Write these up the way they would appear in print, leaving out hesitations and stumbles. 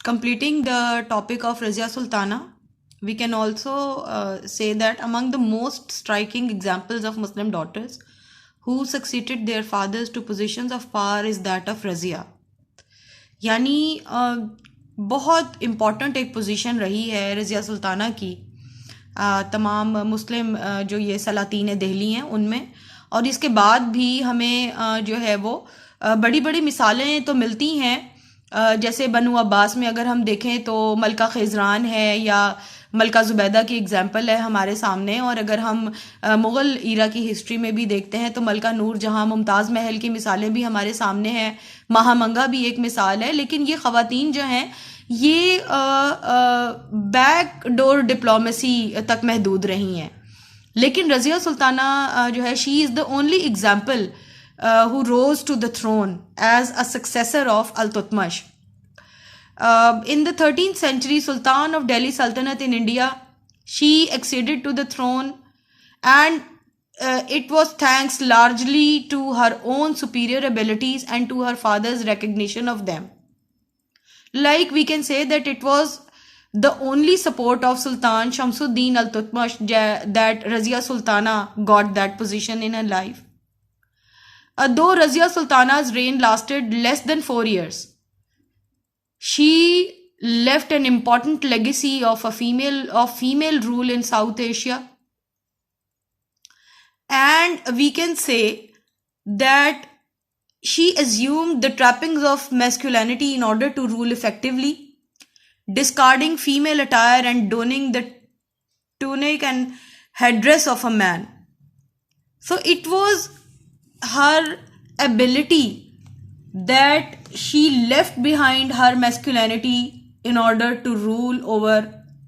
Completing the topic of Razia Sultana, we can also say that among the most striking examples of Muslim daughters who succeeded their fathers to positions of power is that of Razia. यानी बहुत important एक position रही है रज़िया सुल्ताना की तमाम मुस्लिम जो ये सलातीन दिल्ली हैं उनमें, और इसके बाद भी हमें जो है वो बड़ी बड़ी मिसालें तो मिलती हैं। जैसे बनु अब्बास में अगर हम देखें तो मलका ख़िज़रान है या मलका ज़ुबैदा की एग्जांपल है हमारे सामने, और अगर हम मुग़ल ईरा की हिस्ट्री में भी देखते हैं तो मलका नूर जहाँ, मुमताज़ महल की मिसालें भी हमारे सामने हैं, महामंगा भी एक मिसाल है। लेकिन ये ख़वातीन जो हैं ये बैक डोर डिप्लोमेसी तक महदूद रही हैं। लेकिन रज़िया सुल्ताना जो है, she is the only example who rose to the throne as a successor of Al-Tutmash. In the 13th century, Sultan of Delhi Sultanate in India, she acceded to the throne, and it was thanks largely to her own superior abilities and to her father's recognition of them. Like we can say that it was the only support of Sultan Shamsuddin Al-Tutmash that Razia Sultana got that position in her life. Though Razia Sultana's reign lasted less than 4 years, she left an important legacy of female rule in South Asia. And we can say that she assumed the trappings of masculinity in order to rule effectively, discarding female attire and donning the tunic and headdress of a man. So it was her ability that she left behind her masculinity in order to rule over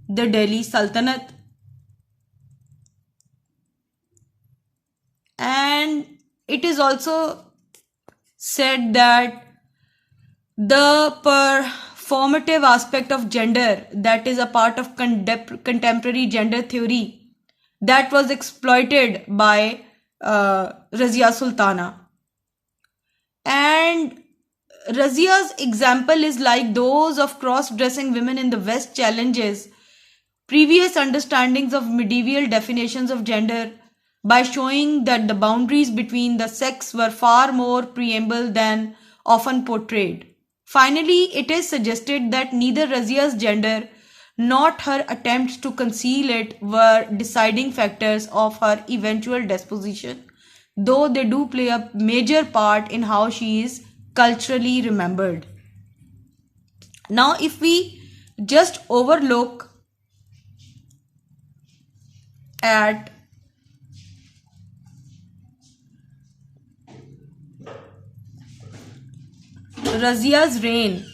the Delhi Sultanate. And it is also said that the performative aspect of gender, that is a part of contemporary gender theory, that was exploited by Razia Sultana. And Razia's example is like those of cross-dressing women in the West challenges previous understandings of medieval definitions of gender by showing that the boundaries between the sex were far more permeable than often portrayed. Finally, it is suggested that neither Razia's gender not her attempts to conceal it were deciding factors of her eventual disposition, though they do play a major part in how she is culturally remembered. Now, if we just overlook at Razia's reign,